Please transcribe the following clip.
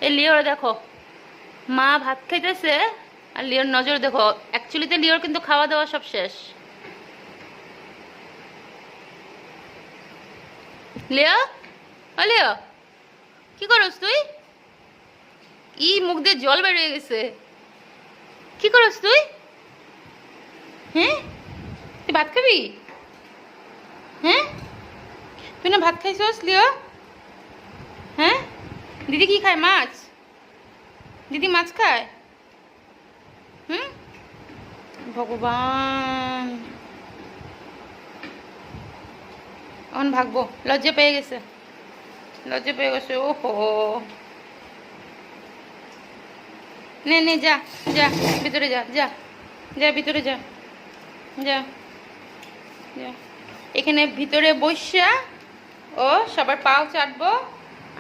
এই লিওর দেখো, মা ভাত খাইতেছে আর লিওর নজর দেখো। অ্যাকচুয়ালিতে লিওর কিন্তু খাওয়া দাওয়া সব শেষ। লিও, ও লিও, কি করস তুই? মুখ দিয়ে জল বেরিয়ে গেছে। কি করস তুই? হ্যাঁ, তুই ভাত খাবি? হ্যাঁ, তুই না ভাত খাইছস লিও? হ্যাঁ, দিদি কি খায়? মাছ? দিদি মাছ খায়? হুম, ভগবান, এখন ভাগবো, লজ্জা পেয়ে গেছে, লজ্জা পেয়ে গেছে। ওহো, নে নে, যা যা, ভিতরে যা, যা যা, ভিতরে যা, যা যা। এখানে ভিতরে বসা ও সবার পাও চাটবো।